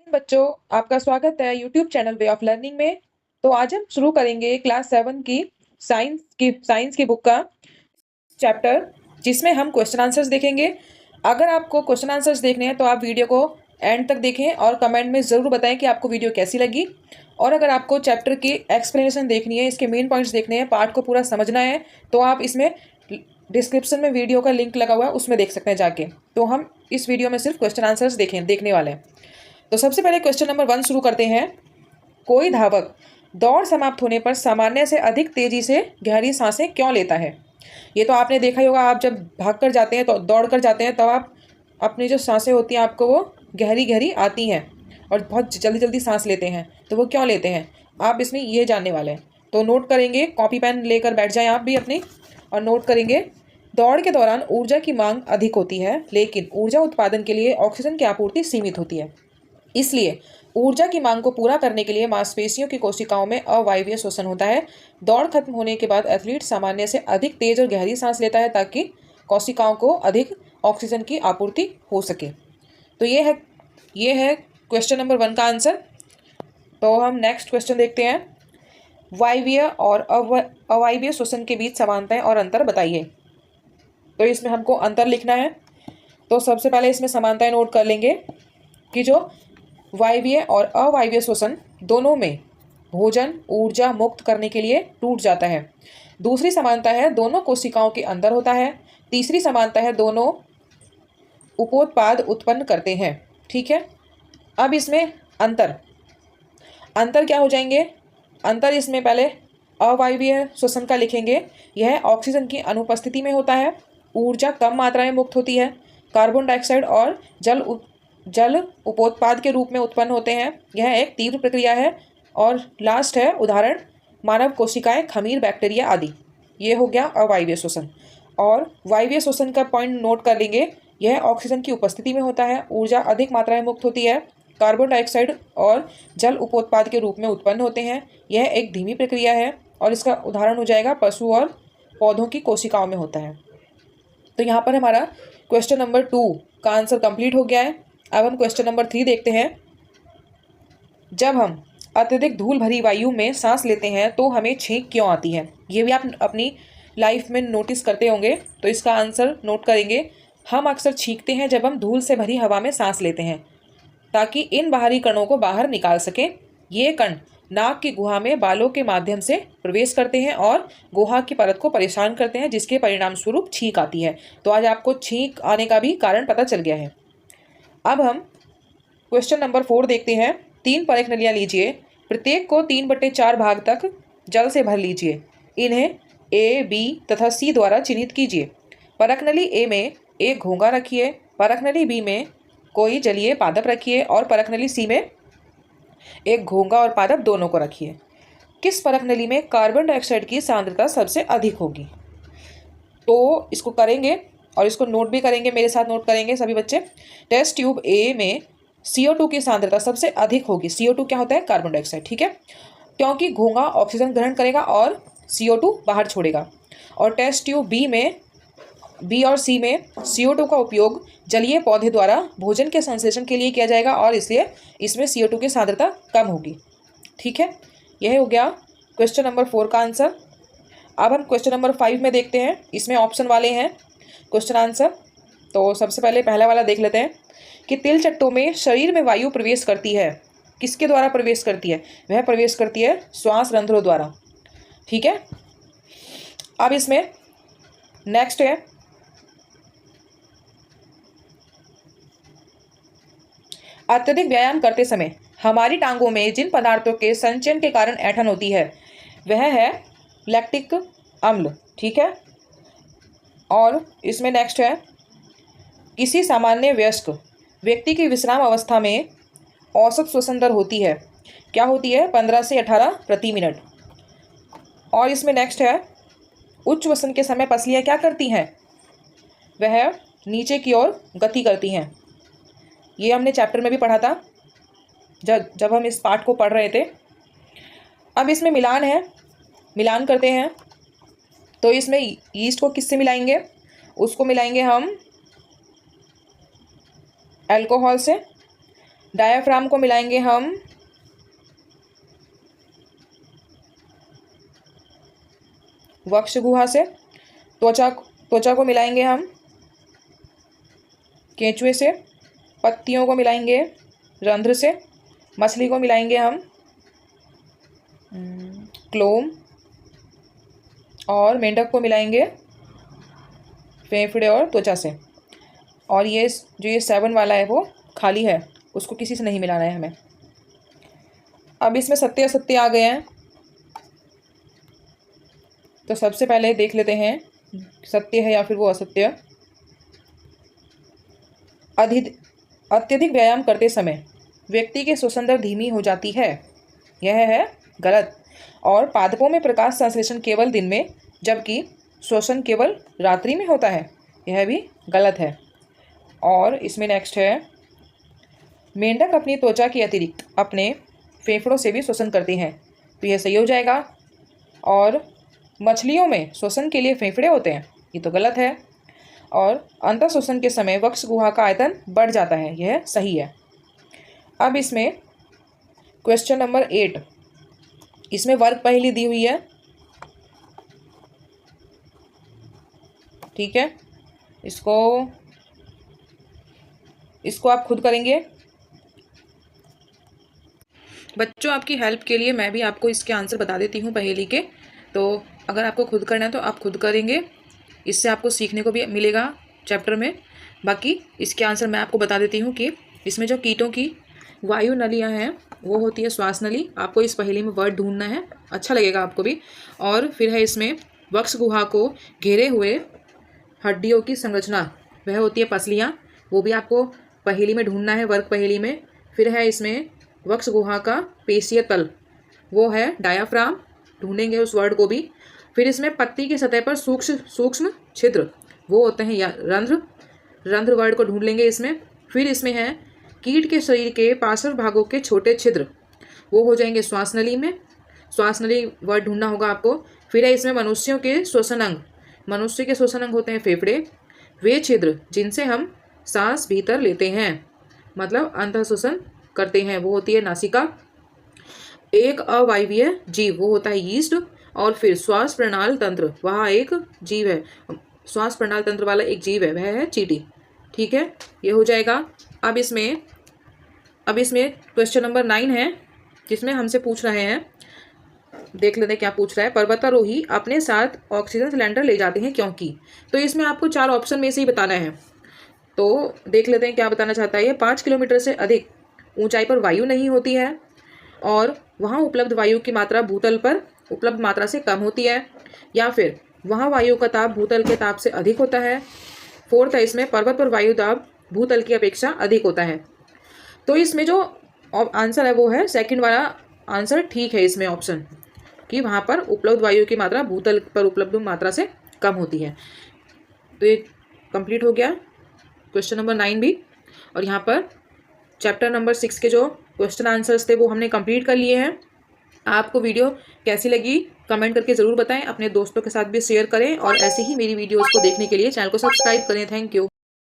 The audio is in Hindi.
बच्चों, आपका स्वागत है YouTube channel way of learning में। तो आज हम शुरू करेंगे क्लास 7 की साइंस की बुक का चैप्टर, जिसमें हम क्वेश्चन आंसर्स देखेंगे। अगर आपको क्वेश्चन आंसर्स देखने हैं तो आप वीडियो को एंड तक देखें और कमेंट में ज़रूर बताएं कि आपको वीडियो कैसी लगी। और अगर आपको चैप्टर की एक्सप्लेनेशन देखनी है, इसके मेन पॉइंट्स देखने हैं, पार्ट को पूरा समझना है, तो आप इसमें डिस्क्रिप्शन में वीडियो का लिंक लगा हुआ है, उसमें देख सकते हैं जाके। तो हम इस वीडियो में सिर्फ क्वेश्चन आंसर्स देखने वाले हैं। तो सबसे पहले क्वेश्चन नंबर 1 शुरू करते हैं। कोई धावक दौड़ समाप्त होने पर सामान्य से अधिक तेजी से गहरी सांसें क्यों लेता है? ये तो आपने देखा ही होगा, आप जब भाग कर जाते हैं तो दौड़ कर जाते हैं, तब आप अपनी जो सांसें होती हैं आपको वो गहरी गहरी आती हैं और बहुत जल्दी जल्दी सांस लेते हैं। तो वो क्यों लेते हैं, आप इसमें ये जानने वाले हैं। तो नोट करेंगे, कॉपी पेन लेकर बैठ जाएं आप भी अपनी, और नोट करेंगे। दौड़ के दौरान ऊर्जा की मांग अधिक होती है, लेकिन ऊर्जा उत्पादन के लिए ऑक्सीजन की आपूर्ति सीमित होती है। इसलिए ऊर्जा की मांग को पूरा करने के लिए मांसपेशियों की कोशिकाओं में अवायवीय श्वसन होता है। दौड़ खत्म होने के बाद एथलीट सामान्य से अधिक तेज और गहरी सांस लेता है, ताकि कोशिकाओं को अधिक ऑक्सीजन की आपूर्ति हो सके। तो ये है क्वेश्चन नंबर 1 का आंसर। तो हम नेक्स्ट क्वेश्चन देखते हैं। वायवीय और अवायवीय श्वसन के बीच समानताएं और अंतर बताइए। तो इसमें हमको अंतर लिखना है। तो सबसे पहले इसमें समानताएं नोट कर लेंगे कि जो वायवीय और अवायवीय श्वसन दोनों में भोजन ऊर्जा मुक्त करने के लिए टूट जाता है। दूसरी समानता है दोनों कोशिकाओं के अंदर होता है। तीसरी समानता है दोनों उपोत्पाद उत्पन्न करते हैं। ठीक है, अब इसमें अंतर क्या हो जाएंगे? अंतर इसमें पहले अवायवीय श्वसन का लिखेंगे। यह ऑक्सीजन की अनुपस्थिति में होता है। ऊर्जा कम मात्रा में मुक्त होती है। कार्बन डाइऑक्साइड और जल उपोत्पाद के रूप में उत्पन्न होते हैं। यह एक तीव्र प्रक्रिया है। और लास्ट है उदाहरण मानव कोशिकाएं, खमीर, बैक्टीरिया आदि। ये हो गया अवायवीय श्वसन। और वायवीय श्वसन का पॉइंट नोट कर लेंगे। यह ऑक्सीजन की उपस्थिति में होता है। ऊर्जा अधिक मात्रा में मुक्त होती है। कार्बन डाइऑक्साइड और जल उपोत्पाद के रूप में उत्पन्न होते हैं। यह एक धीमी प्रक्रिया है और इसका उदाहरण हो जाएगा पशु और पौधों की कोशिकाओं में होता है। तो यहाँ पर हमारा क्वेश्चन नंबर 2 का आंसर कंप्लीट हो गया है। अब हम क्वेश्चन नंबर 3 देखते हैं। जब हम अत्यधिक धूल भरी वायु में सांस लेते हैं तो हमें छींक क्यों आती है? ये भी आप अपनी लाइफ में नोटिस करते होंगे। तो इसका आंसर नोट करेंगे। हम अक्सर छींकते हैं जब हम धूल से भरी हवा में सांस लेते हैं, ताकि इन बाहरी कणों को बाहर निकाल सकें। ये कण नाक की गुहा में बालों के माध्यम से प्रवेश करते हैं और गुहा की परत को परेशान करते हैं, जिसके परिणाम स्वरूप छींक आती है। तो आज आपको छींक आने का भी कारण पता चल गया है। अब हम क्वेश्चन नंबर 4 देखते हैं। 3 परख नलियाँ लीजिए। प्रत्येक को 3/4 भाग तक जल से भर लीजिए। इन्हें ए, बी तथा सी द्वारा चिन्हित कीजिए। परख नली ए में एक घोंगा रखिए। परख नली बी में कोई जलीय पादप रखिए और परख नली सी में एक घोंगा और पादप दोनों को रखिए। किस परख नली में कार्बन डाइऑक्साइड की सांद्रता सबसे अधिक होगी? तो इसको करेंगे और इसको नोट भी करेंगे, मेरे साथ नोट करेंगे सभी बच्चे। टेस्ट ट्यूब ए में CO2 की सांद्रता सबसे अधिक होगी। CO2 क्या होता है? Carbon dioxide. ठीक है, क्योंकि घोंगा ऑक्सीजन ग्रहण करेगा और CO2 बाहर छोड़ेगा। और टेस्ट ट्यूब बी और सी में CO2 का उपयोग जलीय पौधे द्वारा भोजन के संश्लेषण के लिए किया जाएगा और इसलिए इसमें CO2 की सांद्रता कम होगी। ठीक है, यह हो गया क्वेश्चन नंबर 4 का आंसर। अब हम क्वेश्चन नंबर 5 में देखते हैं। इसमें ऑप्शन वाले हैं क्वेश्चन आंसर। तो सबसे पहले पहला वाला देख लेते हैं कि तिल चट्टों में शरीर में वायु प्रवेश करती है। किसके द्वारा प्रवेश करती है? वह प्रवेश करती है श्वास रंध्रों द्वारा। ठीक है, अब इसमें नेक्स्ट है अत्यधिक व्यायाम करते समय हमारी टांगों में जिन पदार्थों के संचयन के कारण ऐंठन होती है वह है लैक्टिक अम्ल। ठीक है, और इसमें नेक्स्ट है किसी सामान्य वयस्क व्यक्ति की विश्राम अवस्था में औसत श्वसन दर होती है। क्या होती है? 15 से 18 प्रति मिनट। और इसमें नेक्स्ट है उच्च श्वसन के समय पसलियाँ क्या करती हैं? वह नीचे की ओर गति करती हैं। ये हमने चैप्टर में भी पढ़ा था जब हम इस पार्ट को पढ़ रहे थे। अब इसमें मिलान है, मिलान करते हैं। तो इसमें यीस्ट को किससे मिलाएंगे? उसको मिलाएंगे हम अल्कोहल से। डायाफ्राम को मिलाएंगे हम वक्ष गुहा से। त्वचा को मिलाएंगे हम केंचुए से। पत्तियों को मिलाएंगे रंध्र से। मछली को मिलाएंगे हम क्लोम। और मेंढक को मिलाएंगे फेफड़े और त्वचा से। और ये जो ये 7 वाला है वो खाली है, उसको किसी से नहीं मिलाना है हमें। अब इसमें सत्य असत्य आ गए हैं, तो सबसे पहले देख लेते हैं सत्य है या फिर वो असत्य। अत्यधिक व्यायाम करते समय व्यक्ति की श्वसन दर धीमी हो जाती है, यह है गलत। और पादपों में प्रकाश संश्लेषण केवल दिन में, जबकि श्वसन केवल रात्रि में होता है, यह भी गलत है। और इसमें नेक्स्ट है, मेंढक अपनी त्वचा के अतिरिक्त अपने फेफड़ों से भी श्वसन करते हैं, तो यह सही हो जाएगा। और मछलियों में श्वसन के लिए फेफड़े होते हैं, ये तो गलत है। और अंतः श्वसन के समय वक्ष गुहा का आयतन बढ़ जाता है, यह सही है। अब इसमें क्वेश्चन नंबर 8, इसमें वर्ग पहेली दी हुई है, ठीक है। इसको आप खुद करेंगे। बच्चों, आपकी हेल्प के लिए मैं भी आपको इसके आंसर बता देती हूँ पहेली के। तो अगर आपको खुद करना है तो आप खुद करेंगे, इससे आपको सीखने को भी मिलेगा चैप्टर में। बाकी इसके आंसर मैं आपको बता देती हूँ कि इसमें जो कीटों की वायु नलियाँ हैं वो होती है श्वास नली। आपको इस पहेली में वर्ड ढूंढना है, अच्छा लगेगा आपको भी। और फिर है इसमें वक्ष गुहा को घेरे हुए हड्डियों की संरचना, वह होती है पसलियाँ, वो भी आपको पहेली में ढूंढना है, वर्ग पहेली में। फिर है इसमें वक्ष गुहा का पेशीय तल, वो है डायाफ्राम, ढूंढेंगे उस वर्ड को भी। फिर इसमें पत्ती की सतह पर सूक्ष्म छिद्र, वो होते हैं रंध्र वर्ड को ढूंढ लेंगे इसमें। फिर इसमें है कीट के शरीर के पार्श्व भागों के छोटे छिद्र, वो हो जाएंगे श्वास नली में, श्वास नली वर्ड ढूंढना होगा आपको। फिर है इसमें मनुष्य के श्वसन अंग होते हैं फेफड़े, वे छिद्र जिनसे हम सांस भीतर लेते हैं, मतलब अंतः श्वसन करते हैं, वो होती है नासिका। एक अवायवीय जीव, वो होता है यीस्ट। और फिर श्वास प्रणाल तंत्र, वह एक जीव है, श्वास प्रणाल तंत्र वाला एक जीव है, वह है चींटी, ठीक है, ये हो जाएगा। अब इसमें क्वेश्चन नंबर 9 है, जिसमें हमसे पूछ रहे हैं, देख लेते हैं क्या पूछ रहा है। पर्वतारोही अपने साथ ऑक्सीजन सिलेंडर ले जाते हैं क्योंकि, तो इसमें आपको 4 ऑप्शन में से ही बताना है, तो देख लेते हैं क्या बताना चाहता है ये। 5 किलोमीटर से अधिक ऊंचाई पर वायु नहीं होती है, और वहाँ उपलब्ध वायु की मात्रा भूतल पर उपलब्ध मात्रा से कम होती है, या फिर वहाँ वायु का ताप भूतल के ताप से अधिक होता है। 4th है इसमें, पर्वत पर वायु दाब भूतल की अपेक्षा अधिक होता है। तो इसमें जो आंसर है वो है सेकंड वाला आंसर, ठीक है इसमें ऑप्शन, कि वहाँ पर उपलब्ध वायु की मात्रा भूतल पर उपलब्ध मात्रा से कम होती है। तो ये कंप्लीट हो गया क्वेश्चन नंबर 9 भी। और यहाँ पर चैप्टर नंबर 6 के जो क्वेश्चन आंसर्स थे वो हमने कंप्लीट कर लिए हैं। आपको वीडियो कैसी लगी कमेंट करके ज़रूर बताएं, अपने दोस्तों के साथ भी शेयर करें, और ऐसे ही मेरी वीडियोस को देखने के लिए चैनल को सब्सक्राइब करें। Thank you.